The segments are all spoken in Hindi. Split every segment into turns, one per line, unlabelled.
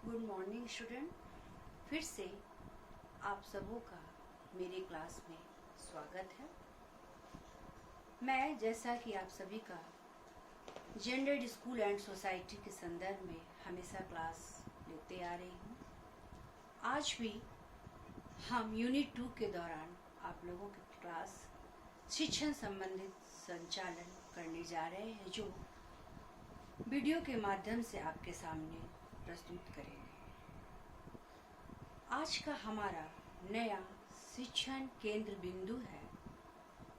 Good morning student. फिर से आप सबों का मेरे क्लास में स्वागत है। मैं जैसा कि आप सभी का जेंडर्ड स्कूल एंड सोसाइटी के संदर्भ में हमेशा क्लास लेते आ रही हूँ। आज भी हम यूनिट 2 के दौरान आप लोगों की क्लास शिक्षण संबंधित संचालन करने जा रहे हैं, जो वीडियो के माध्यम से आपके सामने प्रस्तुत करेंगे। आज का हमारा नया शिक्षण केंद्र बिंदु है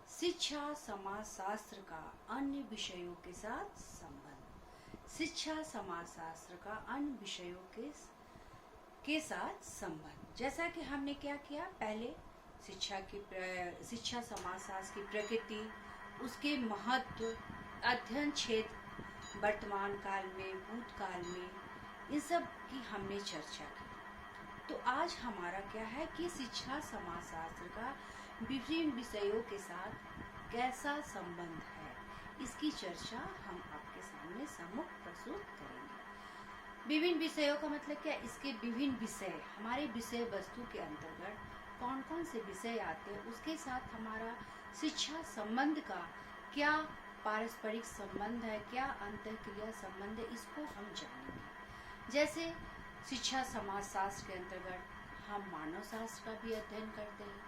शिक्षा समाजशास्त्र का अन्य विषयों के साथ संबंध। शिक्षा समाजशास्त्र का अन्य विषयों के साथ संबंध। जैसा कि हमने क्या किया, पहले शिक्षा समाजशास्त्र की प्रकृति, उसके महत्व, अध्ययन क्षेत्र, वर्तमान काल में, भूतकाल में, इन सब की हमने चर्चा की। तो आज हमारा क्या है कि शिक्षा समाजशास्त्र का विभिन्न विषयों के साथ कैसा संबंध है, इसकी चर्चा हम आपके सामने सम्मुख प्रस्तुत करेंगे। विभिन्न विषयों का मतलब क्या, इसके विभिन्न विषय, हमारे विषय वस्तु के अंतर्गत कौन कौन से विषय आते हैं, उसके साथ हमारा शिक्षा संबंध का क्या पारस्परिक संबंध है, क्या अंतःक्रिया संबंध है, इसको हम जानेंगे। जैसे शिक्षा समाजशास्त्र के अंतर्गत हम मानव शास्त्र का भी अध्ययन करते हैं,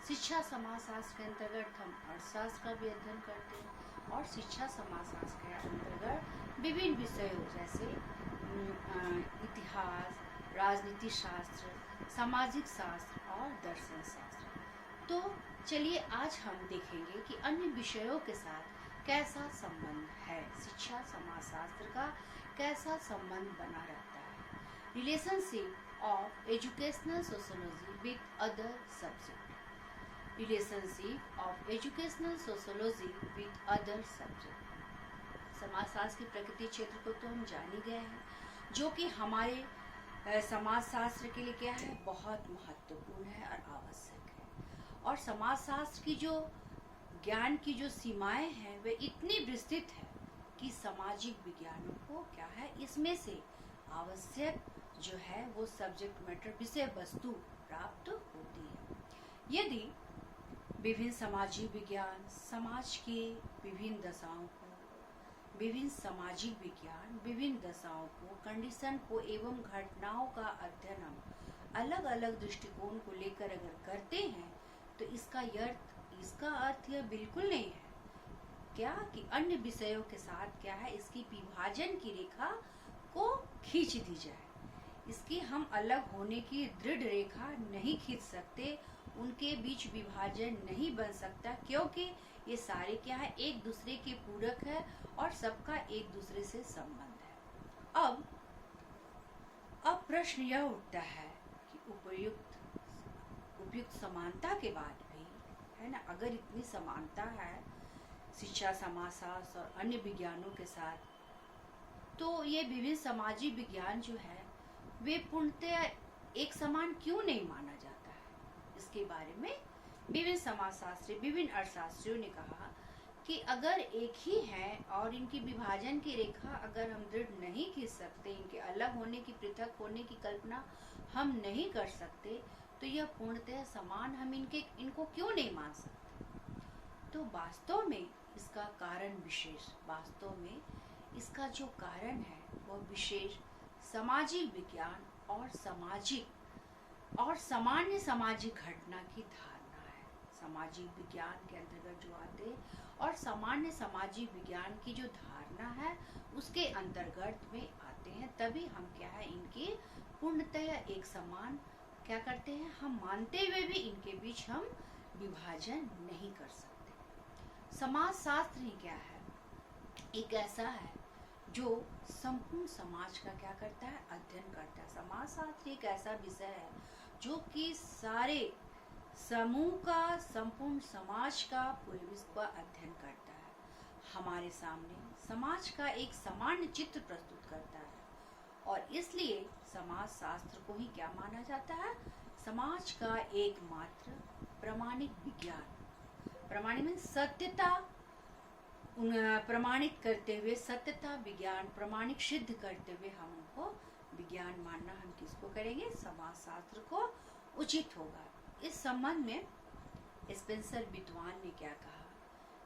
शिक्षा समाजशास्त्र के अंतर्गत हम अर्थशास्त्र का भी अध्ययन करते हैं, और शिक्षा समाजशास्त्र के अंतर्गत विभिन्न विषयों जैसे इतिहास, राजनीति शास्त्र, सामाजिक शास्त्र और दर्शन शास्त्र। तो चलिए आज हम देखेंगे कि अन्य विषयों के साथ कैसा संबंध है, शिक्षा समाजशास्त्र का कैसा संबंध बना रहता है। Relationship of educational sociology with other subject. Relationship of educational sociology with other subject. समाजशास्त्र की प्रकृति क्षेत्र को तो हम जान ही गए हैं, जो कि हमारे समाजशास्त्र के लिए क्या है, बहुत महत्वपूर्ण है और आवश्यक है। और समाजशास्त्र की जो ज्ञान की जो सीमाएं हैं वे इतनी विस्तृत है कि सामाजिक विज्ञानों को क्या है, इसमें से आवश्यक जो है वो सब्जेक्ट मैटर, विषय वस्तु प्राप्त होती है। यदि विभिन्न सामाजिक विज्ञान समाज के विभिन्न दशाओं को, विभिन्न सामाजिक विज्ञान विभिन्न दशाओं को, कंडीशन को एवं घटनाओं का अध्ययन हम अलग अलग दृष्टिकोण को लेकर अगर करते हैं तो इसका अर्थ यह बिल्कुल नहीं है क्या कि अन्य विषयों के साथ क्या है, इसकी विभाजन की रेखा को खींच दी जाए। इसकी हम अलग होने की दृढ़ रेखा नहीं खींच सकते, उनके बीच विभाजन नहीं बन सकता, क्योंकि ये सारे क्या है, एक दूसरे के पूरक है और सबका एक दूसरे से संबंध है। अब प्रश्न यह उठता है कि उपयुक्त समानता के बाद भी है ना, अगर इतनी समानता है शिक्षा समाजशास्त्र और अन्य विज्ञानों के साथ, तो ये विभिन्न सामाजिक विज्ञान जो है वे पूर्णतः एक समान क्यों नहीं माना जाता है। इसके बारे में विभिन्न समाजशास्त्री, विभिन्न अर्थशास्त्रियों ने कहा कि अगर एक ही है और इनकी विभाजन की रेखा अगर हम दृढ़ नहीं खींच सकते, इनके अलग होने की, पृथक होने की कल्पना हम नहीं कर सकते, तो यह पूर्णतः समान हम इनको क्यों नहीं मान सकते। तो वास्तव में इसका कारण विशेष, वास्तव में इसका जो कारण है वह विशेष सामाजिक विज्ञान और सामान्य सामाजिक घटना की धारणा है। सामाजिक विज्ञान के अंतर्गत जो आते और सामान्य सामाजिक विज्ञान की जो धारणा है उसके अंतर्गत में आते हैं, तभी हम क्या है, इनके पूर्णतः एक समान क्या करते हैं, हम मानते हुए भी इनके बीच हम विभाजन नहीं कर सकते। समाजशास्त्र ही क्या है, एक ऐसा है जो संपूर्ण समाज का क्या करता है, अध्ययन करता है। समाजशास्त्र एक ऐसा विषय है जो कि सारे समूह का, संपूर्ण समाज का, पूरे विश्व का अध्ययन करता है। हमारे सामने समाज का एक सामान्य चित्र प्रस्तुत करता है और इसलिए समाजशास्त्र को ही क्या माना जाता है, समाज का एकमात्र प्रामाणिक विज्ञान। प्रामाणिक में सत्यता प्रमाणित करते हुए, सत्यता विज्ञान प्रमाणिक सिद्ध करते हुए हम उनको विज्ञान मानना, हम किसको करेंगे, समाजशास्त्र को उचित होगा। इस संबंध में स्पेंसर विद्वान ने क्या कहा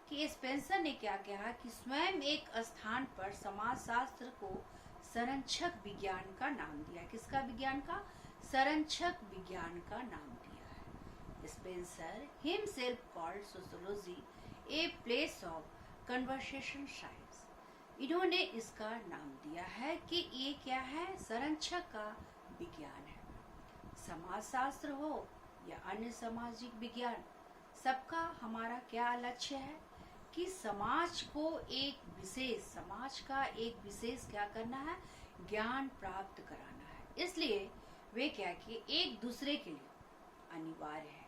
कि स्पेंसर ने क्या कहा कि स्वयं एक स्थान पर समाजशास्त्र को संरक्षक विज्ञान का नाम दिया। किसका विज्ञान का? संरक्षक विज्ञान का नाम दिया है। Spencer himself called sociology a place of conversation science. इन्होंने इसका नाम दिया है कि ये क्या है, संरक्षक का विज्ञान है। समाजशास्त्र हो या अन्य सामाजिक विज्ञान, सबका हमारा क्या लक्ष्य है कि समाज का एक विशेष क्या करना है, ज्ञान प्राप्त कराना है। इसलिए वे क्या कि एक दूसरे के लिए अनिवार्य है।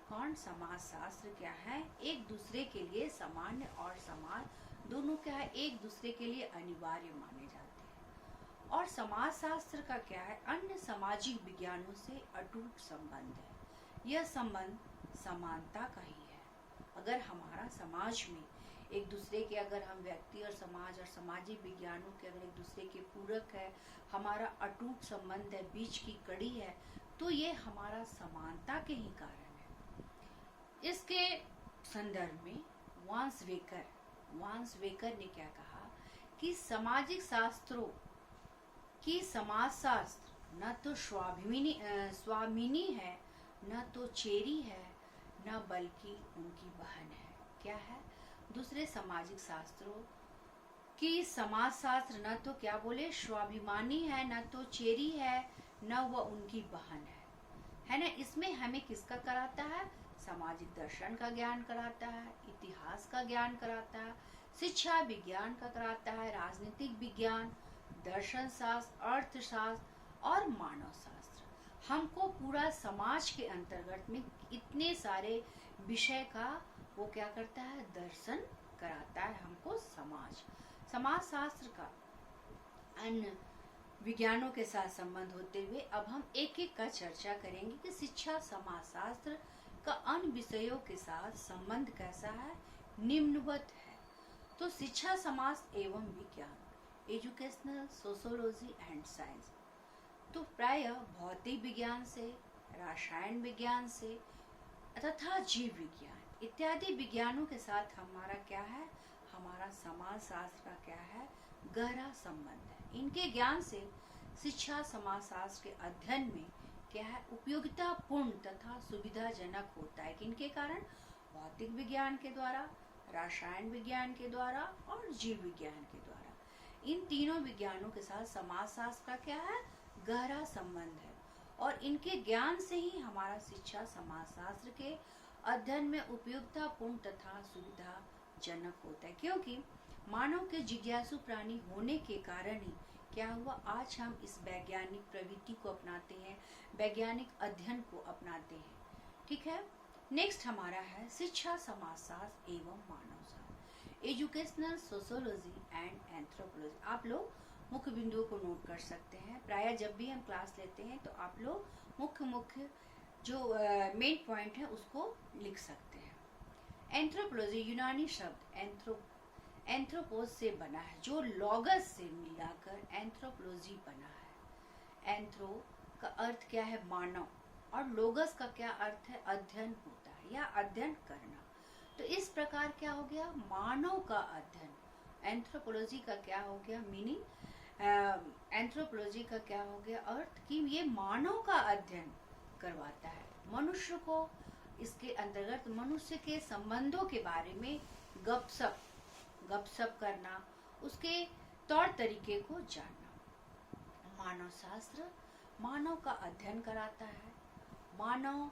कौन? समाजशास्त्र क्या है, एक दूसरे के लिए, सामान्य और समाज दोनों क्या है, एक दूसरे के लिए अनिवार्य माने जाते हैं। और समाजशास्त्र का क्या है, अन्य सामाजिक विज्ञानों से अटूट संबंध है। यह संबंध समानता का ही है। अगर हमारा समाज में एक दूसरे के, अगर हम व्यक्ति और समाज और सामाजिक विज्ञानों के अगर एक दूसरे के पूरक है, हमारा अटूट संबंध है, बीच की कड़ी है, तो ये हमारा समानता के ही कारण है। इसके संदर्भ में वांस वेकर ने क्या कहा कि सामाजिक शास्त्रों की समाजशास्त्र न तो स्वामिनी है, न तो चेरी है, न बल्कि उनकी बहन है। क्या है? दूसरे सामाजिक शास्त्रों की समाजशास्त्र न तो क्या बोले, स्वाभिमानी है, न तो चेरी है, न वह उनकी बहन है ना। इसमें हमें किसका कराता है? सामाजिक दर्शन का ज्ञान कराता है, इतिहास का ज्ञान कराता है, शिक्षा विज्ञान का कराता है, राजनीतिक विज्ञान, दर्शन शास्त्र, अर्थशास्त्र और मानव शास्त्र। हमको पूरा समाज के अंतर्गत में इतने सारे विषय का वो क्या करता है, दर्शन कराता है हमको समाज शास्त्र का अन्य विज्ञानों के साथ संबंध होते हुए अब हम एक एक का चर्चा करेंगे कि शिक्षा समाजशास्त्र का अन्य विषयों के साथ संबंध कैसा है, निम्नवत है। तो शिक्षा समाज एवं विज्ञान, एजुकेशनल सोशियोलॉजी एंड साइंस, तो प्राय भौतिक विज्ञान से, रसायन विज्ञान से तथा जीव विज्ञान इत्यादि विज्ञानों के साथ हमारा क्या है, हमारा समाज शास्त्र का क्या है, गहरा संबंध है। इनके ज्ञान से शिक्षा समाजशास्त्र के अध्ययन में क्या है, उपयोगितापूर्ण तथा सुविधाजनक होता है। किनके कारण? भौतिक विज्ञान के द्वारा, रसायन विज्ञान के द्वारा और जीव विज्ञान के द्वारा। इन तीनों विज्ञानों के साथ समाजशास्त्र का क्या है, गहरा संबंध है। और इनके ज्ञान से ही हमारा शिक्षा समाजशास्त्र के अध्ययन में उपयोगितापूर्ण तथा सुविधाजनक होता है। क्योंकि मानव के जिज्ञासु प्राणी होने के कारण ही क्या हुआ, आज हम इस वैज्ञानिक प्रवृत्ति को अपनाते हैं, वैज्ञानिक अध्ययन को अपनाते हैं। ठीक है। नेक्स्ट हमारा है शिक्षा समाजशास्त्र एवं मानव शास्त्र, एजुकेशनल सोशियोलॉजी एंड एंथ्रोपोलॉजी। आप लोग मुख्य बिंदुओं को नोट कर सकते हैं। प्रायः जब भी हम क्लास लेते हैं तो आप लोग मुख्य जो मेन पॉइंट है उसको लिख सकते हैं। एंथ्रोपोलॉजी यूनानी शब्द एंथ्रोपोस से बना है, जो लॉगस से मिलाकर एंथ्रोपोलॉजी बना है। एंथ्रो का अर्थ क्या है, मानव, और लोगस का क्या अर्थ है, अध्ययन होता है या अध्ययन करना। तो इस प्रकार क्या हो गया, मानव का अध्ययन। एंथ्रोपोलॉजी का क्या हो गया मीनिंग, एंथ्रोपोलॉजी का क्या हो गया अर्थ कि ये मानव का अध्ययन करवाता है, मनुष्य को इसके अंतर्गत मनुष्य के संबंधों के बारे में गपशप करना, उसके तौर तरीके को जानना। मानव शास्त्र मानव का अध्ययन कराता है। मानव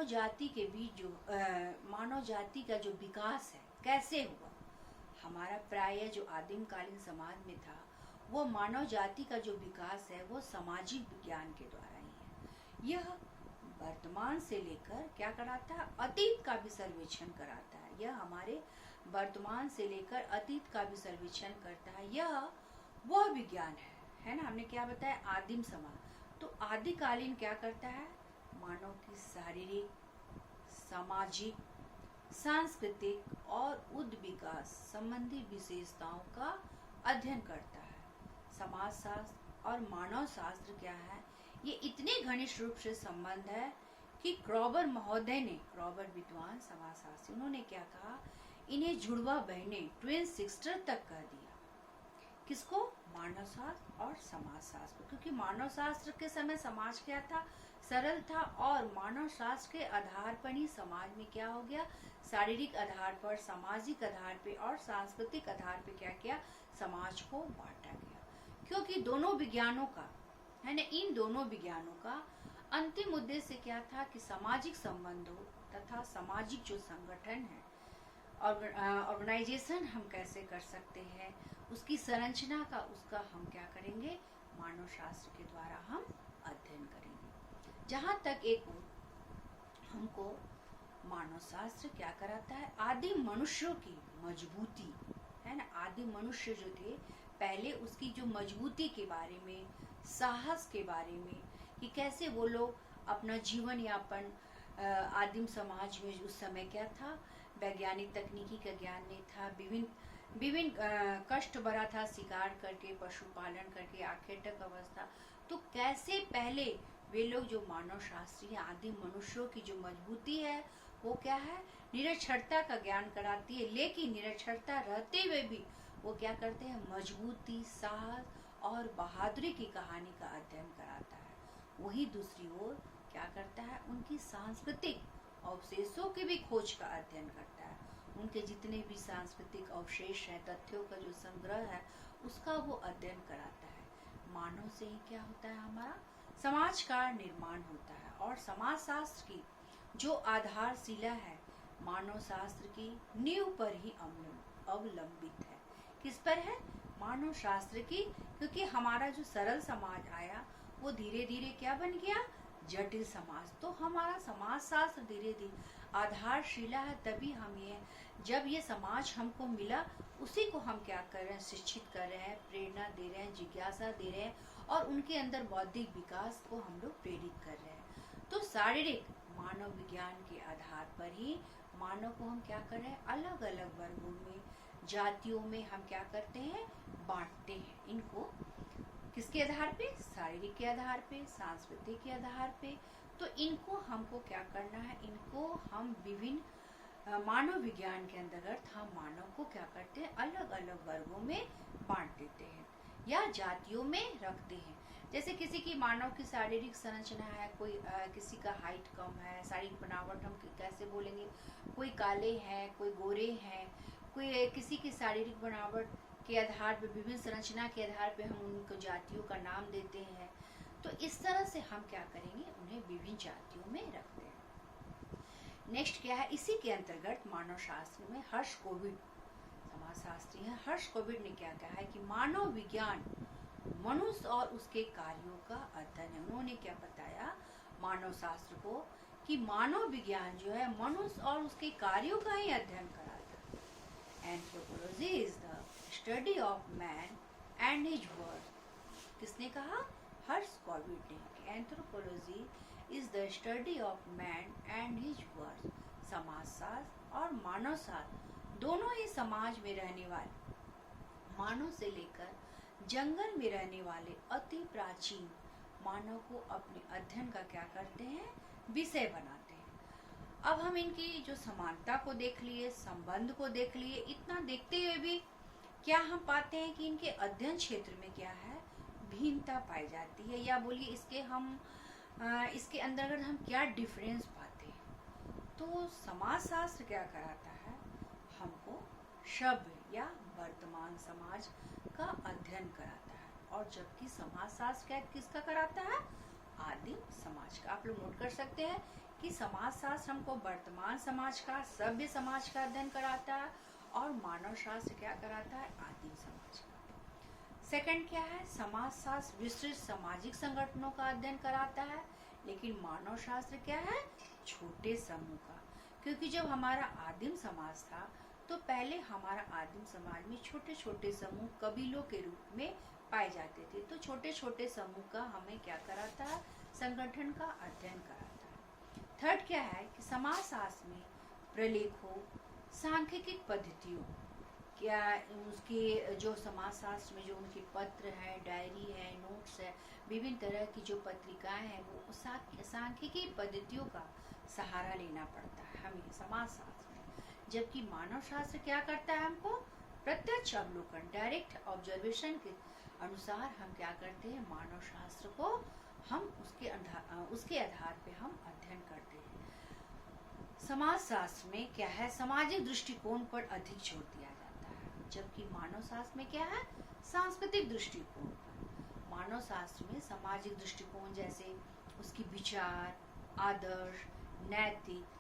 जाति के बीच जो मानव जाति का जो विकास है कैसे हुआ, हमारा प्राय जो आदिम कालीन समाज में था वो मानव जाति का जो विकास है वो सामाजिक विज्ञान के द्वारा ही है। यह वर्तमान से लेकर क्या कराता है, अतीत का भी सर्वेक्षण कराता है। यह हमारे वर्तमान से लेकर अतीत का भी सर्वेक्षण करता है। यह वह विज्ञान है ना। हमने क्या बताया, आदिम समाज। तो आदिकालीन क्या करता है, मानव की शारीरिक, सामाजिक सांस्कृतिक और उद विकास संबंधी विशेषताओं का अध्ययन करता है। समाजशास्त्र और मानव शास्त्र क्या है, ये इतने घनिष्ठ रूप से संबंध है कि क्रॉबर महोदय ने, क्रॉबर विद्वान समाजशास्त्री, उन्होंने क्या कहा, इन्हें जुड़वा बहनें, ट्विन सिस्टर तक कह दिया। किसको? मानव शास्त्र और समाज शास्त्र। क्योंकि मानव शास्त्र के समय समाज क्या था, सरल था, और मानव शास्त्र के आधार पर ही समाज में क्या हो गया, शारीरिक आधार पर, सामाजिक आधार पर और सांस्कृतिक आधार पर क्या किया, समाज को बांटा गया। क्योंकि दोनों विज्ञानों का है ना, इन दोनों विज्ञानों का अंतिम उद्देश्य क्या था कि सामाजिक संबंधों तथा सामाजिक जो संगठन है, ऑर्गेनाइजेशन हम कैसे कर सकते हैं, उसकी संरचना का, उसका हम क्या करेंगे, मानव शास्त्र के द्वारा हम अध्ययन करेंगे। जहाँ तक एक हमको मानव शास्त्र क्या कराता है, आदिम मनुष्यों की मजबूती है ना, आदिम मनुष्य जो थे पहले, उसकी जो मजबूती के बारे में, साहस के बारे में, कि कैसे वो लोग अपना जीवन यापन, आदिम समाज में उस समय क्या था, वैज्ञानिक तकनीकी का ज्ञान नहीं था, विभिन्न कष्ट भरा था, शिकार करके, पशुपालन करके, आखेटक अवस्था, तो कैसे पहले वे लोग जो मानव शास्त्री आदिम मनुष्यों की जो मजबूती है वो क्या है, निरक्षरता का ज्ञान कराती है, लेकिन निरक्षरता रहते हुए भी वो क्या करते हैं, मजबूती, साहस और बहादुरी की कहानी का अध्ययन कराता है। वही दूसरी ओर क्या करता है, उनकी सांस्कृतिक अवशेषों की भी खोज का अध्ययन करता है। उनके जितने भी सांस्कृतिक अवशेष हैं, तथ्यों का जो संग्रह है, उसका वो अध्ययन कराता है। मानव से ही क्या होता है, हमारा समाज का निर्माण होता है, और समाज शास्त्र की जो आधारशिला है, मानव शास्त्र की नींव पर ही अवलंबित है। किस पर है, मानव शास्त्र की। क्योंकि हमारा जो सरल समाज आया वो धीरे धीरे क्या बन गया, जटिल समाज। तो हमारा समाज शास्त्र धीरे धीरे आधारशिला है, तभी हम जब ये समाज हमको मिला, उसी को हम क्या कर रहे हैं, शिक्षित कर रहे हैं, प्रेरणा दे रहे हैं, जिज्ञासा दे रहे हैं, और उनके अंदर बौद्धिक विकास को हम लोग प्रेरित कर रहे हैं। तो शारीरिक मानव विज्ञान के आधार पर ही मानव को हम क्या कर रहे हैं, अलग अलग वर्गों में, जातियों में हम क्या करते हैं, बांटते हैं। इनको किसके आधार पे, शारीरिक के आधार पे, सांस्कृतिक के आधार पे। तो इनको हमको क्या करना है, इनको हम विभिन्न मानव विज्ञान के अंतर्गत हम मानव को क्या करते हैं, अलग अलग वर्गों में बांट देते हैं या जातियों में रखते हैं। जैसे किसी की मानव की शारीरिक संरचना है, कोई किसी का हाइट कम है, शारीरिक बनावट हम कैसे बोलेंगे, कोई काले हैं, कोई गोरे हैं, कोई किसी की शारीरिक बनावट के आधार पर, विभिन्न संरचना के आधार पर हम उनको जातियों का नाम देते हैं। तो इस तरह से हम क्या करेंगे, उन्हें विभिन्न जातियों में रखते हैं। नेक्स्ट क्या है, इसी के अंतर्गत मानव शास्त्र में हर्ष कोविड, समाजशास्त्री हैं, हर्ष कोविड ने क्या कहा है कि मानव विज्ञान मनुष्य और उसके कार्यों का अध्ययन है। उन्होंने क्या बताया मानव शास्त्र को, कि मानव विज्ञान जो है मनुष्य और उसके कार्यों का ही अध्ययन कराता है। Anthropology is the study of man and his work. किसने कहा, हर्ष कोविड ने। Anthropology is the study of man and his work. समाजशास्त्र और मानव शास्त्र दोनों ही समाज में रहने वाले, मानव से लेकर जंगल में रहने वाले अति प्राचीन मानव को अपने अध्ययन का क्या करते हैं, विषय बनाते हैं। अब हम इनकी जो समानता को देख लिए, संबंध को देख लिए, इतना देखते हुए भी क्या हम पाते हैं कि इनके अध्ययन क्षेत्र में क्या है, भिन्नता पाई जाती है, या बोलिए इसके अंतर्गत हम क्या डिफरेंस पाते हैं। तो समाजशास्त्र क्या कराता है, हमको सभ्य या वर्तमान समाज का अध्ययन कराता है, और जबकि समाजशास्त्र क्या किसका कराता है, आदिम समाज का। आप लोग नोट कर सकते हैं कि समाजशास्त्र हमको वर्तमान समाज का, सभ्य समाज का अध्ययन कराता है, और मानव शास्त्र क्या कराता है, आदिम समाज का। सेकंड क्या है, समाजशास्त्र विस्तृत सामाजिक संगठनों का अध्ययन कराता है, लेकिन मानव शास्त्र क्या है, छोटे समूह का। क्योंकि जब हमारा आदिम समाज था तो पहले हमारा आदिम समाज में छोटे छोटे समूह कबीलों के रूप में पाए जाते थे। तो छोटे छोटे समूह का हमें क्या कराता है, संगठन का अध्ययन कराता है। थर्ड क्या है कि समाजशास्त्र में प्रलेखों, सांख्यिकी पद्धतियों, क्या उसके जो समाजशास्त्र में जो उनके पत्र है, डायरी है, नोट्स है, विभिन्न तरह की जो पत्रिकाएं हैं, वो सांख्यिकी पद्धतियों का सहारा लेना पड़ता है हमें समाजशास्त्र में। जबकि मानव शास्त्र क्या करता है, हमको प्रत्यक्ष अवलोकन, डायरेक्ट ऑब्जर्वेशन के अनुसार हम क्या करते हैं, मानव शास्त्र को हम उसके आधार पे हम अध्ययन करते हैं। समाजशास्त्र में क्या है, सामाजिक दृष्टिकोण पर अधिक जोर दिया जाता है, जबकि मानव शास्त्र में क्या है, सांस्कृतिक दृष्टिकोण पर। मानव शास्त्र में सामाजिक दृष्टिकोण जैसे उसकी विचार, आदर्श, नैतिक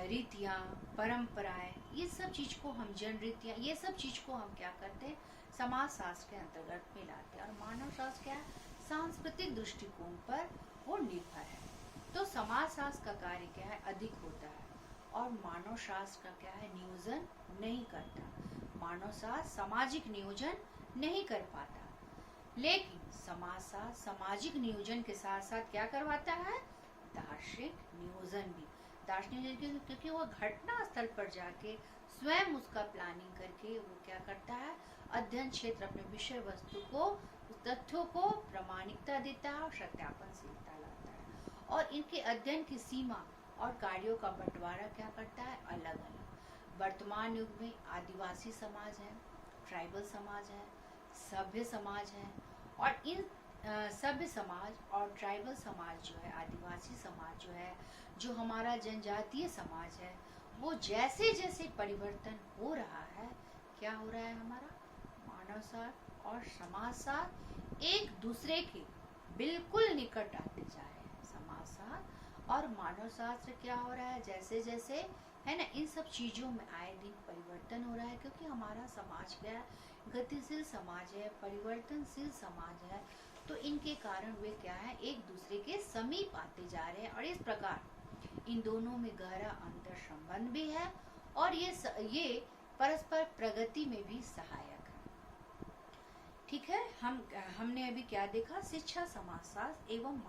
रीतियाँ, परंपराएं, ये सब चीज को हम जन रीतियाँ, ये सब चीज को हम क्या करते हैं, समाज शास्त्र के अंतर्गत में लाते हैं। और मानव शास्त्र क्या है, सांस्कृतिक दृष्टिकोण पर वो निर्भर है। तो समाज शास्त्र का कार्य क्या है, अधिक होता है, और मानव शास्त्र का क्या है, नियोजन नहीं करता। मानव शास्त्र सामाजिक नियोजन नहीं कर पाता, लेकिन समाज शास्त्र सामाजिक नियोजन के साथ साथ क्या करवाता है, दार्शनिक नियोजन भी। दार्शनिक नियोजन क्योंकि वो घटना स्थल पर जाके स्वयं उसका प्लानिंग करके वो क्या करता है, अध्ययन क्षेत्र अपने विषय वस्तु को, तथ्यों को प्रामाणिकता देता है और सत्यापनशीलता लाता है। और इनके अध्ययन की सीमा और कार्यों का बंटवारा क्या करता है, अलग अलग। वर्तमान युग में आदिवासी समाज है, ट्राइबल समाज है, सभ्य समाज है, और इन सभ्य समाज और ट्राइबल समाज जो है, आदिवासी समाज जो है, जो हमारा जनजातीय समाज है, वो जैसे जैसे परिवर्तन हो रहा है, क्या हो रहा है, हमारा मानव शास्त्र और समाज शास्त्र एक दूसरे के बिल्कुल निकट आते जा रहे हैं। समाज शास्त्र और मानव शास्त्र क्या हो रहा है, जैसे जैसे है ना, इन सब चीजों में आए दिन परिवर्तन हो रहा है, क्योंकि हमारा समाज क्या है, गतिशील समाज है, परिवर्तनशील समाज है। तो इनके कारण वे क्या है, एक दूसरे के समीप आते जा रहे हैं, और इस प्रकार इन दोनों में गहरा अंतर संबंध भी है, और ये परस्पर प्रगति में भी सहायक है। ठीक है, हमने अभी क्या देखा, शिक्षा समाजशास्त्र एवं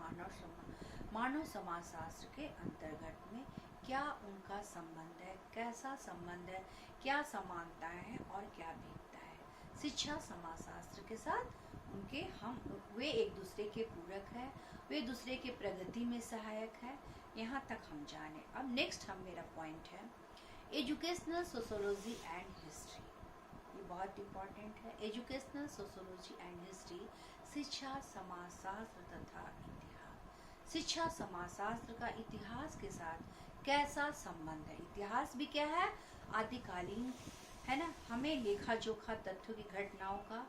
मानव समाजशास्त्र के अंतर्गत में क्या उनका संबंध है, कैसा संबंध है, क्या समानताएं हैं और क्या भिन्नता है शिक्षा समाजशास्त्र के साथ। वे एक दूसरे के पूरक है, वे दूसरे के प्रगति में सहायक है, यहाँ तक हम जाने। अब नेक्स्ट मेरा पॉइंट है एजुकेशनल सोशियोलॉजी एंड हिस्ट्री। ये बहुत इम्पोर्टेंट है, एजुकेशनल सोशियोलॉजी एंड हिस्ट्री, शिक्षा समाजशास्त्र तथा इतिहास। शिक्षा समाजशास्त्र का इतिहास के साथ कैसा संबंध है, इतिहास भी क्या है, आदिकालीन है ना, हमें लेखा जोखा तथ्यों की घटनाओं का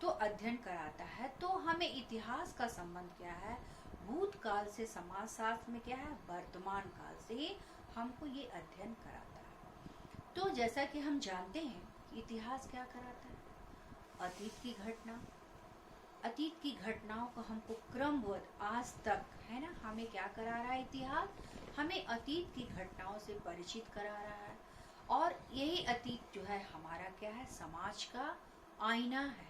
तो अध्ययन कराता है। तो हमें इतिहास का संबंध क्या है, भूतकाल से समाजशास्त्र में क्या है, वर्तमान काल से ही हमको ये अध्ययन कराता है। तो जैसा कि हम जानते हैं कि इतिहास क्या कराता है, अतीत की घटनाओं को हमको क्रमबद्ध आज तक है ना, हमें क्या करा रहा है, इतिहास हमें अतीत की घटनाओं से परिचित करा रहा है। और यही अतीत जो है हमारा क्या है, समाज का आईना है,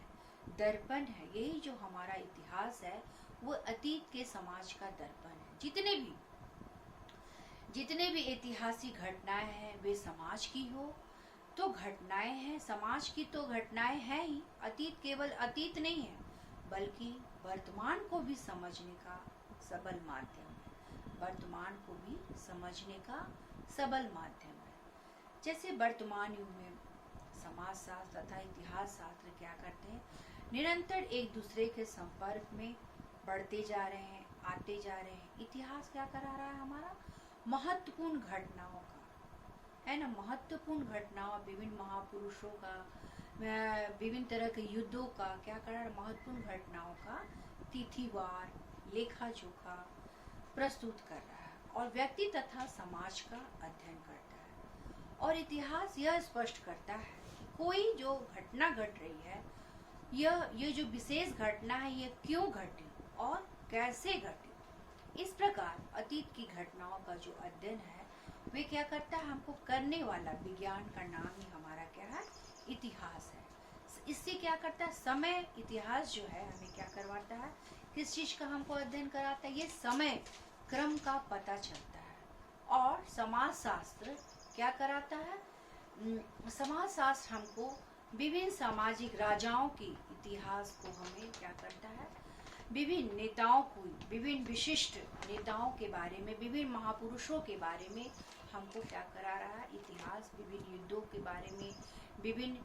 दर्पण है। यही जो हमारा इतिहास है वो अतीत के समाज का दर्पण है। जितने भी ऐतिहासिक घटनाएं हैं वे समाज की हो तो घटनाएं हैं, समाज की तो घटनाएं हैं ही। अतीत केवल अतीत नहीं है बल्कि वर्तमान को भी समझने का सबल माध्यम है, वर्तमान को भी समझने का सबल माध्यम है। जैसे वर्तमान युग में समाजशास्त्र तथा इतिहास शास्त्र क्या करते हैं, निरंतर एक दूसरे के संपर्क में बढ़ते जा रहे हैं, आते जा रहे हैं। इतिहास क्या करा रहा है, हमारा महत्वपूर्ण घटनाओं का है ना, महत्वपूर्ण घटनाओं, विभिन्न महापुरुषों का, विभिन्न तरह के युद्धों का क्या कर रहा है, महत्वपूर्ण घटनाओं का तिथिवार लेखा जोखा प्रस्तुत कर रहा है और व्यक्ति तथा समाज का अध्ययन करता है। और इतिहास यह स्पष्ट करता है कि कोई जो घटना घट रही है, ये जो विशेष घटना है ये क्यों घटी और कैसे घटी। इस प्रकार अतीत की घटनाओं का जो अध्ययन है वे क्या करता है, हमको करने वाला विज्ञान का नाम ही हमारा क्या है, इतिहास है। इससे क्या करता है, समय इतिहास जो है हमें क्या करवाता है, किस चीज का हमको अध्ययन कराता है, ये समय क्रम का पता चलता है। और समाज शास्त्र क्या कराता है? समाज शास्त्र हमको विभिन्न सामाजिक राजाओं के इतिहास को हमें क्या करता है, विभिन्न नेताओं को, विभिन्न विशिष्ट नेताओं के बारे में, विभिन्न महापुरुषों के बारे में हमको क्या करा रहा है, इतिहास, विभिन्न युद्धों के बारे में, विभिन्न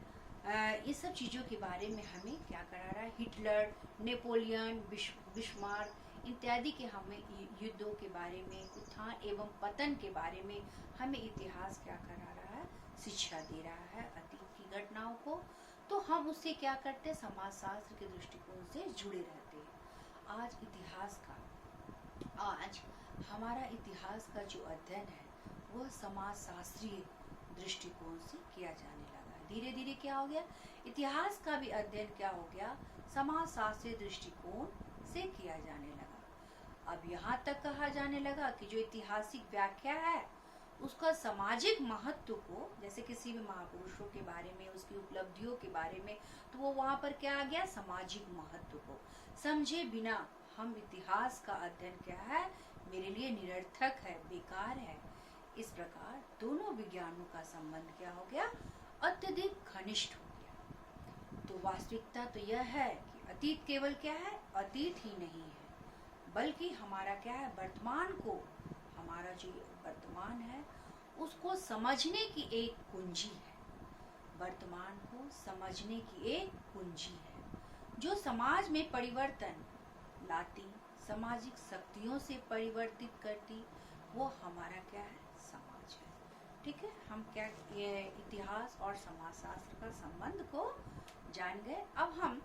इस सब चीज़ों के बारे में हमें क्या करा रहा है, हिटलर, नेपोलियन, बिस्मार्क इत्यादि के हमें युद्धों के बारे में, उत्थान एवं पतन के बारे में हमें इतिहास क्या करा रहा है, शिक्षा दे रहा है अतीत की घटनाओं को। तो हम उससे क्या करते हैं, समाज शास्त्र के दृष्टिकोण से जुड़े रहते हैं। आज हमारा इतिहास का जो अध्ययन है वह समाज शास्त्रीय दृष्टिकोण से किया जाने लगा। धीरे धीरे क्या हो गया, इतिहास का भी अध्ययन क्या हो गया, समाज शास्त्रीय दृष्टिकोण से किया जाने लगा। अब यहाँ तक कहा जाने लगा कि जो ऐतिहासिक व्याख्या है उसका सामाजिक महत्व को, जैसे किसी भी महापुरुषों के बारे में, उसकी उपलब्धियों के बारे में, तो वो वहाँ पर क्या आ गया, सामाजिक महत्व को समझे बिना हम इतिहास का अध्ययन क्या है, मेरे लिए निरर्थक है, बेकार है। इस प्रकार दोनों विज्ञानों का संबंध क्या हो गया, अत्यधिक घनिष्ठ हो गया। तो वास्तविकता तो यह है कि अतीत केवल क्या है, अतीत ही नहीं है, बल्कि हमारा क्या है, वर्तमान को, हमारा जो वर्तमान है उसको समझने की एक कुंजी है, वर्तमान को समझने की एक कुंजी है जो समाज में परिवर्तन लाती, सामाजिक शक्तियों से परिवर्तित करती, वो हमारा क्या है, समाज है। ठीक है, हम क्या ये इतिहास और समाजशास्त्र का संबंध को जान गए। अब हम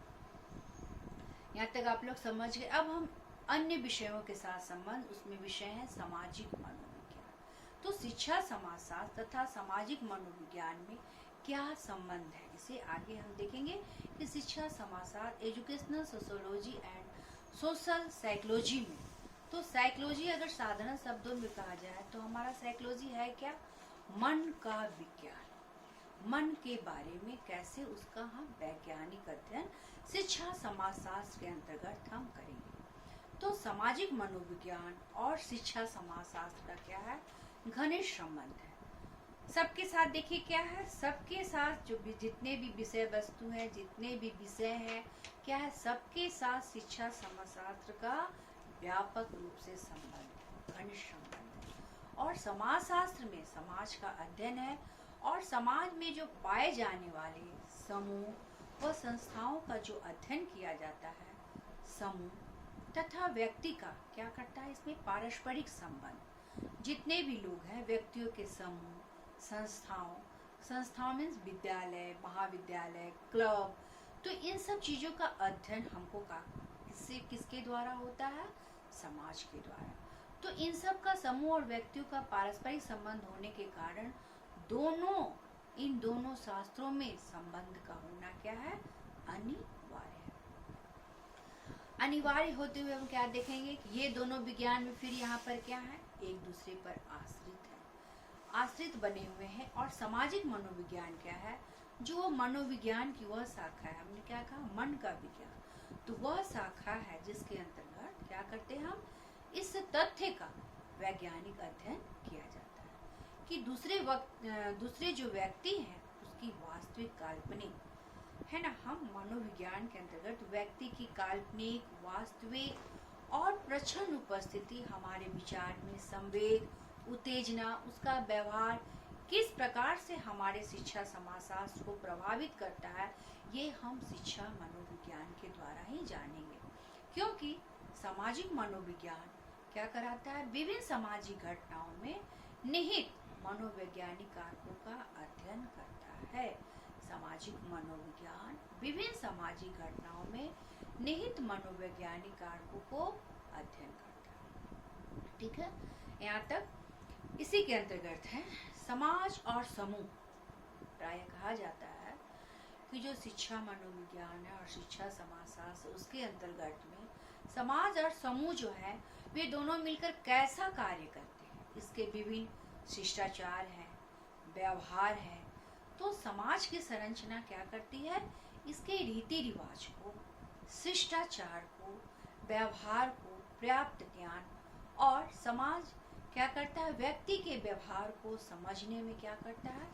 यहाँ तक आप लोग समझ गए। अब हम अन्य विषयों के साथ संबंध, उसमें विषय है सामाजिक मनोविज्ञान। तो शिक्षा, समाजशास्त्र तथा सामाजिक मनोविज्ञान में क्या संबंध है, इसे आगे हम देखेंगे कि शिक्षा, समाजशास्त्र, educational sociology and social psychology में, तो साइकोलॉजी अगर साधारण शब्दों में कहा जाए तो हमारा साइकोलॉजी है क्या, मन का विज्ञान, मन के बारे में कैसे उसका हम वैज्ञानिक अध्ययन शिक्षा समाजशास्त्र के अंतर्गत हम करेंगे। तो सामाजिक मनोविज्ञान और शिक्षा समाजशास्त्र का क्या है, घनिष्ठ संबंध है। सबके साथ देखिए क्या है, सबके साथ जो जितने भी विषय वस्तु है, जितने भी विषय हैं, क्या है, सबके साथ शिक्षा समाजशास्त्र का व्यापक रूप से संबंध, घनिष्ठ संबंध है। और समाजशास्त्र में समाज का अध्ययन है और समाज में जो पाए जाने वाले समूह व संस्थाओं का जो अध्ययन किया जाता है, समूह तथा व्यक्ति का क्या करता है, इसमें पारस्परिक संबंध, जितने भी लोग हैं, व्यक्तियों के समूह, संस्थाओं मीन्स विद्यालय, महाविद्यालय, क्लब, तो इन सब चीज़ों का अध्ययन हमको किसके द्वारा होता है, समाज के द्वारा। तो इन सब का समूह और व्यक्तियों का पारस्परिक संबंध होने के कारण इन दोनों शास्त्रों में संबंध का होना क्या है, अनिवार्य है। अनिवार्य होते हुए हम क्या देखेंगे कि ये दोनों विज्ञान में फिर यहाँ पर क्या है, एक दूसरे पर आश्रित बने हुए हैं। और सामाजिक मनोविज्ञान क्या है, जो मनोविज्ञान की वह शाखा है, हमने क्या कहा, मन का विज्ञान, तो वह शाखा है जिसके अंतर्गत क्या करते हैं, हम इस तथ्य का वैज्ञानिक अध्ययन किया जाता है कि दूसरे जो व्यक्ति हैं उसकी वास्तविक, काल्पनिक है ना, हम मनोविज्ञान के अंतर्गत व्यक्ति की काल्पनिक, वास्तविक और प्रच्छन्न उपस्थिति हमारे विचार में संवेग, उत्तेजना, उसका व्यवहार किस प्रकार से हमारे शिक्षा समाजशास्त्र को प्रभावित करता है, ये हम शिक्षा मनोविज्ञान के द्वारा ही जानेंगे। क्योंकि सामाजिक मनोविज्ञान क्या कराता है, विभिन्न सामाजिक घटनाओं में निहित मनोवैज्ञानिक कारकों का अध्ययन करता है। सामाजिक मनोविज्ञान विभिन्न सामाजिक घटनाओं में निहित मनोवैज्ञानिक कारकों को अध्ययन करता है। ठीक है, यहाँ तक इसी के अंतर्गत है समाज और समूह। प्राय कहा जाता है कि जो शिक्षा मनोविज्ञान है और शिक्षा समाजशास्त्र, उसके अंतर्गत में समाज और समूह जो है वे दोनों मिलकर कैसा कार्य करते हैं, इसके विभिन्न शिष्टाचार है, व्यवहार है। तो समाज की संरचना क्या करती है, इसके रीति रिवाज को, शिष्टाचार को, व्यवहार को, पर्याप्त ज्ञान और समाज क्या करता है, व्यक्ति के व्यवहार को समझने में क्या करता है,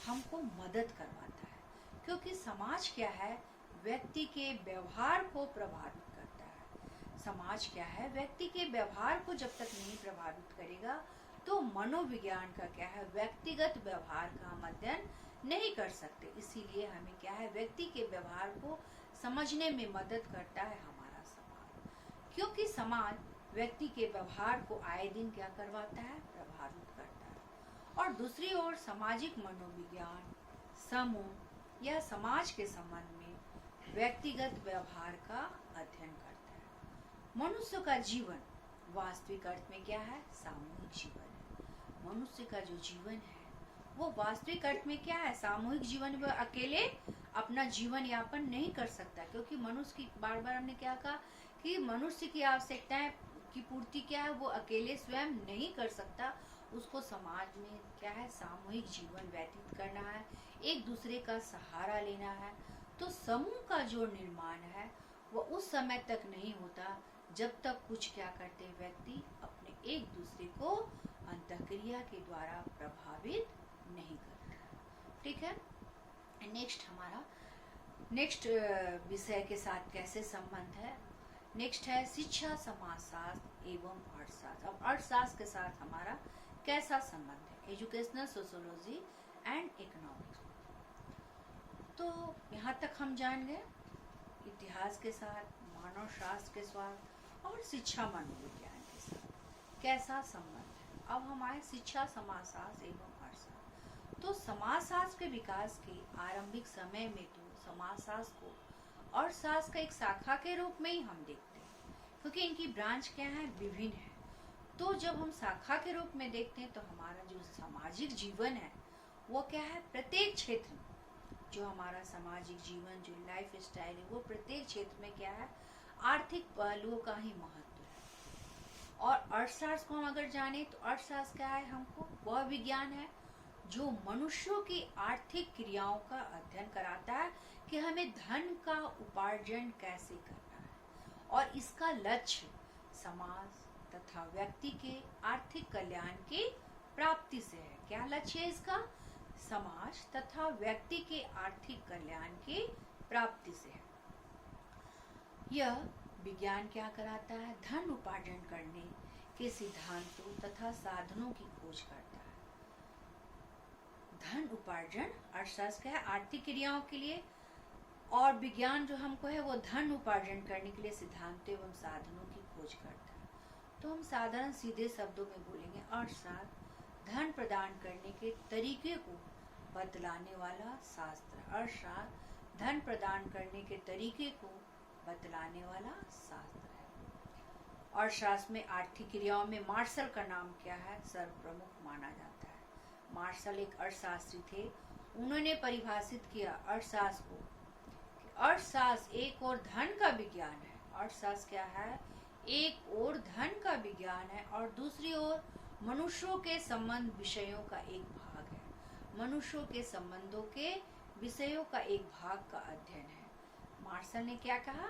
हमको मदद करवाता है। क्योंकि समाज क्या है, व्यक्ति के व्यवहार को प्रभावित करता है। समाज क्या है, व्यक्ति के व्यवहार को जब तक नहीं प्रभावित करेगा तो मनोविज्ञान का क्या है, व्यक्तिगत व्यवहार का हम अध्ययन नहीं कर सकते। इसीलिए हमें क्या है, व्यक्ति के व्यवहार को समझने में मदद करता है हमारा समाज। क्योंकि समाज व्यक्ति के व्यवहार को आए दिन क्या करवाता है, प्रभावित करता है। और दूसरी ओर सामाजिक मनोविज्ञान समूह या समाज के संबंध में व्यक्तिगत व्यवहार का अध्ययन करता है। मनुष्य का जीवन वास्तविक अर्थ में क्या है, सामूहिक जीवन है। मनुष्य का जो जीवन है वो वास्तविक अर्थ में क्या है, सामूहिक जीवन। वो अकेले अपना जीवन यापन नहीं कर सकता। क्योंकि मनुष्य की, बार बार हमने क्या कहा कि मनुष्य की आवश्यकताएं की पूर्ति क्या है, वो अकेले स्वयं नहीं कर सकता। उसको समाज में क्या है, सामूहिक जीवन व्यतीत करना है, एक दूसरे का सहारा लेना है। तो समूह का जो निर्माण है वो उस समय तक नहीं होता जब तक कुछ क्या करते व्यक्ति अपने एक दूसरे को अंतःक्रिया के द्वारा प्रभावित नहीं करते। ठीक है, नेक्स्ट विषय के साथ कैसे संबंध है, नेक्स्ट है शिक्षा, समाजशास्त्र एवं अर्थशास्त्र। अब अर्थशास्त्र के साथ हमारा कैसा संबंध है, एजुकेशनल सोशियोलॉजी एंड इकोनॉमिक्स। तो यहाँ तक हम जान गए इतिहास के साथ, मानव शास्त्र के साथ और शिक्षा मनोविज्ञान के साथ कैसा संबंध है। अब हम आए शिक्षा, समाजशास्त्र एवं अर्थशास्त्र। तो समाजशास्त्र के विकास के आरंभिक समय में तो समाजशास्त्र को अर्थशास्त्र का एक शाखा के रूप में ही हम देखते हैं। क्योंकि इनकी ब्रांच क्या है, विभिन्न है। तो जब हम शाखा के रूप में देखते हैं तो हमारा जो सामाजिक जीवन है वो क्या है, प्रत्येक क्षेत्र में जो हमारा सामाजिक जीवन, जो लाइफ स्टाइल है, वो प्रत्येक क्षेत्र में क्या है, आर्थिक पहलुओं का ही महत्व है। और अर्थशास्त्र को हम अगर जाने तो अर्थशास्त्र क्या है, हमको वह विज्ञान है जो मनुष्यों की आर्थिक क्रियाओं का अध्ययन कराता है कि हमें धन का उपार्जन कैसे करना है। और इसका लक्ष्य समाज तथा व्यक्ति के आर्थिक कल्याण की प्राप्ति से है। क्या लक्ष्य है इसका, समाज तथा व्यक्ति के आर्थिक कल्याण की प्राप्ति से है। यह विज्ञान क्या कराता है, धन उपार्जन करने के सिद्धांतों तथा साधनों की खोज करता है। धन उपार्जन अर्थशास्त्र क्या है, आर्थिक क्रियाओं के लिए, और विज्ञान जो हमको है वो धन उपार्जन करने के लिए सिद्धांतों एवं साधनों की खोज करता है। तो हम साधारण सीधे शब्दों में बोलेंगे, अर्थशास्त्र धन प्रदान करने के तरीके को बतलाने वाला शास्त्र। अर्थशास्त्र धन प्रदान करने के तरीके को बतलाने वाला शास्त्र है। अर्थशास्त्र में आर्थिक क्रियाओं में मार्शल का नाम क्या है, सर्वप्रमुख माना जाता है। मार्शल एक अर्थशास्त्री थे। उन्होंने परिभाषित किया अर्थशास्त्र को कि अर्थशास्त्र एक और धन का विज्ञान है। अर्थशास्त्र क्या है, एक ओर धन का विज्ञान है और दूसरी ओर मनुष्यों के संबंध विषयों का एक भाग है। मनुष्यों के संबंधों के विषयों का एक भाग का अध्ययन है। मार्शल ने क्या कहा,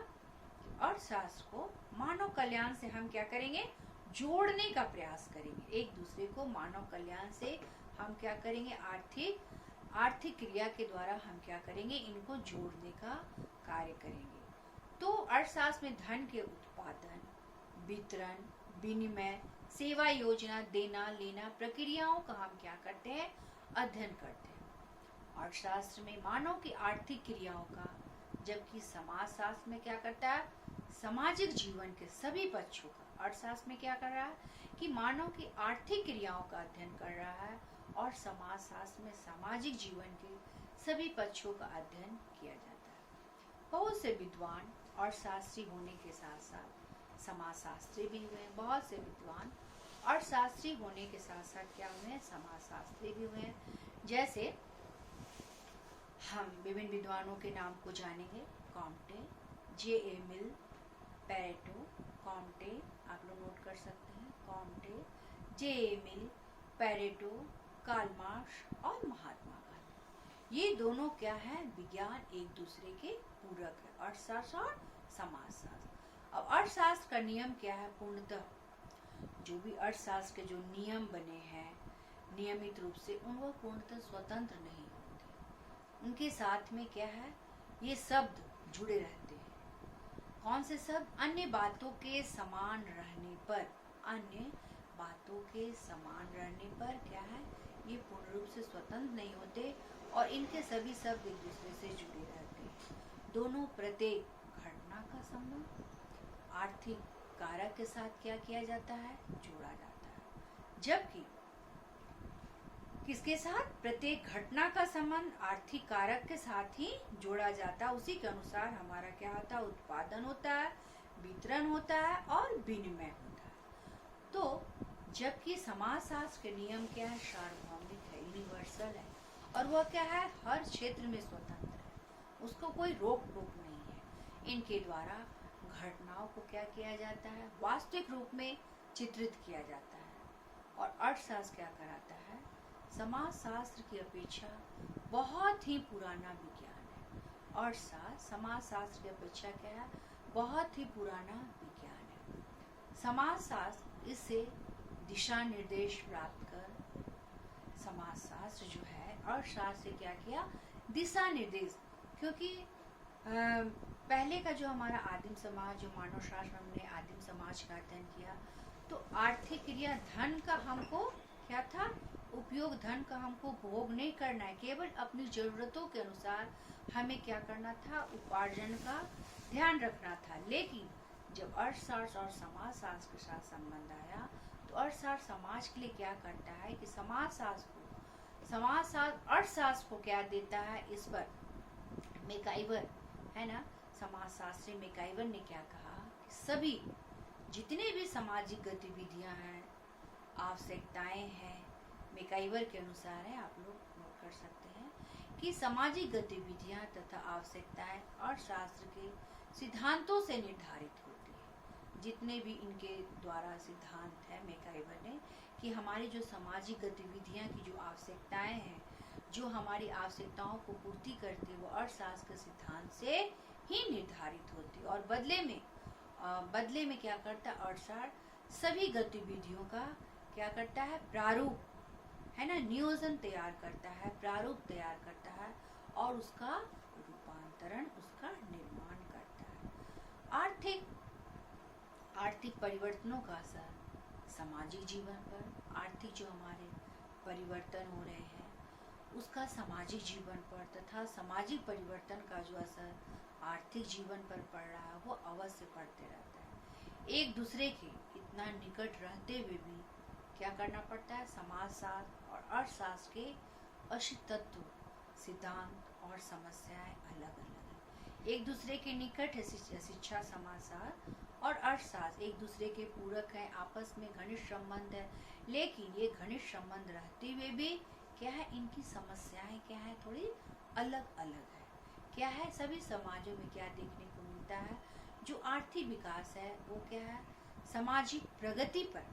अर्थशास्त्र को मानव कल्याण से हम क्या करेंगे, जोड़ने का प्रयास करेंगे। एक दूसरे को मानव कल्याण से हम क्या करेंगे, आर्थिक क्रिया के द्वारा हम क्या करेंगे, इनको जोड़ने का कार्य करेंगे। तो अर्थशास्त्र में धन के उत्पादन, वितरण, विनिमय, सेवा योजना, देना लेना प्रक्रियाओं का हम क्या करते हैं, अध्ययन करते हैं। अर्थशास्त्र में मानव की आर्थिक क्रियाओं का, जबकि समाजशास्त्र में क्या करता है, सामाजिक जीवन के सभी पक्षों का। अर्थशास्त्र में क्या कर रहा है कि मानव की आर्थिक क्रियाओं का अध्ययन कर रहा है और समाजशास्त्र में सामाजिक जीवन के सभी पक्षों का अध्ययन किया जाता है। बहुत से विद्वान अर्थशास्त्री होने के साथ साथ समाजशास्त्री भी हुए। बहुत से विद्वान अर्थशास्त्री होने के साथ साथ क्या हुए, समाजशास्त्री भी हुए। जैसे हम विभिन्न विद्वानों के नाम को जानेंगे, कॉम्टे, जे.ए. मिल, पैरेटो, कॉम्टे, आप लोग नोट कर सकते हैं, कॉम्टे, जे.ए. मिल, पैरेटो, कार्ल मार्क्स और महात्मा गांधी। ये दोनों क्या है, विज्ञान एक दूसरे के पूरक है, अर्थशास्त्र और समाजशास्त्र। अब अर्थशास्त्र का नियम क्या है, पूर्णतः जो भी अर्थशास्त्र के जो नियम बने हैं नियमित रूप से वह पूर्णतः स्वतंत्र नहीं होते। उनके साथ में क्या है, ये शब्द जुड़े रहते हैं। कौन से शब्द? अन्य बातों के समान रहने पर, अन्य बातों के समान रहने पर क्या है, ये पूर्ण रूप से स्वतंत्र नहीं होते और इनके सभी शब्द एक दूसरे से जुड़े रहते हैं। दोनों प्रत्येक घटना का संबंध आर्थिक कारक के साथ क्या किया जाता है, जोड़ा जाता है। जबकि किसके साथ? प्रत्येक घटना का संबंध आर्थिक कारक के साथ ही जोड़ा जाता है। उसी के अनुसार हमारा क्या होता है, उत्पादन होता है, वितरण होता है और विनिमय होता है। तो जबकि समाजशास्त्र के नियम क्या है, सार्वभौमिक है, यूनिवर्सल है और वह क्या है, हर क्षेत्र में स्वतंत्र है, उसको कोई रोक टोक नहीं है। इनके द्वारा घटनाओं को क्या किया जाता है, वास्तविक रूप में चित्रित किया जाता है। और अर्थशास्त्र क्या कराता है, समाजशास्त्र की अपेक्षा बहुत ही पुराना विज्ञान है। अर्थशास्त्र समाजशास्त्र की अपेक्षा क्या है, बहुत ही पुराना विज्ञान है। समाजशास्त्र इससे दिशा निर्देश प्राप्त कर, समाजशास्त्र जो है अर्थशास्त्र से क्या किया, दिशा निर्देश। क्योंकि पहले का जो हमारा आदिम समाज, जो मानव शास्त्र हमने आदिम समाज का अध्ययन किया, तो आर्थिक क्रिया धन का हमको क्या था, उपयोग, धन का हमको भोग नहीं करना है, केवल अपनी जरूरतों के अनुसार हमें क्या करना था, उपार्जन का ध्यान रखना था। लेकिन जब अर्थशास्त्र और समाजशास्त्र के साथ संबंध आया तो अर्थशास्त्र समाज के लिए क्या करता है कि समाजशास्त्र अर्थशास्त्र को क्या देता है, इस पर मैकाइवर है ना, समाजशास्त्री मैकाइवर ने क्या कहा कि सभी जितने भी सामाजिक गतिविधियां हैं, आवश्यकताएं हैं, मैकाइवर के अनुसार है, आप लोग नोट कर सकते हैं कि सामाजिक गतिविधियां तथा आवश्यकताएं अर्थशास्त्र के सिद्धांतों से निर्धारित होती है। जितने भी इनके द्वारा सिद्धांत है मैकाइवर ने कि हमारी जो सामाजिक गतिविधियां की जो आवश्यकताएं हैं, जो हमारी आवश्यकताओं को पूर्ति करती है, वो अर्थशास्त्र के सिद्धांत से ही निर्धारित होती है। और बदले में क्या करता है अर्थशास्त्र, सभी गतिविधियों का क्या करता है, प्रारूप है ना, नियोजन तैयार करता है, प्रारूप तैयार करता है और उसका रूपांतरण, उसका निर्माण करता है। आर्थिक परिवर्तनों का असर सामाजिक जीवन पर, आर्थिक जो हमारे परिवर्तन हो रहे हैं उसका सामाजिक जीवन पर तथा सामाजिक परिवर्तन का जो असर आर्थिक जीवन पर पड़ रहा है वो अवश्य पड़ते रहता है। एक दूसरे के इतना निकट रहते हुए भी क्या करना पड़ता है, समाजशास्त्र और अर्थशास्त्र के अस्तित्व, सिद्धांत और समस्याएं अलग अलग है। एक दूसरे के निकट है शिक्षा, समाजशास्त्र और अर्थशास्त्र एक दूसरे के पूरक हैं, आपस में घनिष्ठ संबंध है। लेकिन ये घनिष्ठ संबंध रहते हुए भी क्या है, इनकी समस्याएं क्या है, थोड़ी अलग अलग है। क्या है, सभी समाजों में क्या देखने को मिलता है, जो आर्थिक विकास है वो क्या है, सामाजिक प्रगति पर,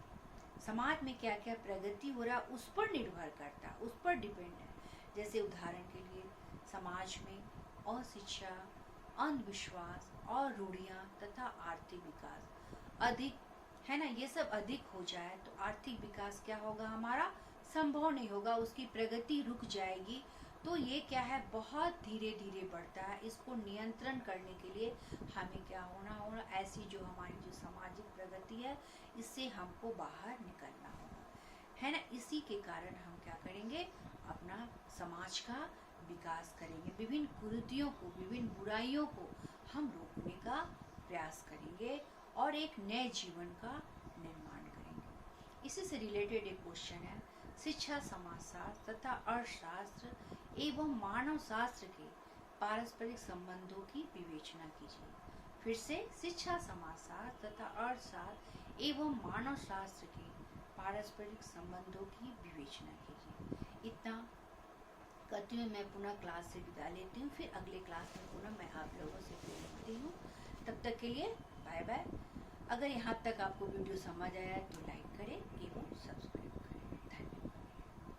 समाज में क्या क्या प्रगति हो रहा है उस पर निर्भर करता है, उस पर डिपेंड है। जैसे उदाहरण के लिए समाज में अशिक्षा, अंधविश्वास और रूढ़ियाँ तथा आर्थिक विकास अधिक है ना, ये सब अधिक हो जाए तो आर्थिक विकास क्या होगा, हमारा संभव नहीं होगा, उसकी प्रगति रुक जाएगी। तो ये क्या है, बहुत धीरे धीरे बढ़ता है। इसको नियंत्रण करने के लिए हमें क्या होना, ऐसी जो हमारी जो सामाजिक प्रगति है इससे हमको बाहर निकलना होगा, है ना। इसी के कारण हम क्या करेंगे, अपना समाज का विकास करेंगे, विभिन्न कुरीतियों को, विभिन्न बुराइयों को हम रोकने का प्रयास करेंगे और एक नए जीवन का निर्माण करेंगे। इसी से रिलेटेड एक क्वेश्चन है, शिक्षा, समाजशास्त्र तथा अर्थशास्त्र एवं मानव शास्त्र के पारस्परिक संबंधों की विवेचना कीजिए। फिर से, शिक्षा, समाजशास्त्र तथा अर्थशास्त्र एवं मानव शास्त्र के पारस्परिक संबंधों की विवेचना कीजिए। इतना करते हुए मैं पुनः क्लास से विदा लेती हूँ, फिर अगले क्लास में पुनः मैं आप लोगों से फिर मिलती हूँ। तब तक के लिए बाय बाय। अगर यहाँ तक आपको वीडियो समझ आया तो लाइक करें एवं सब्सक्राइब करें।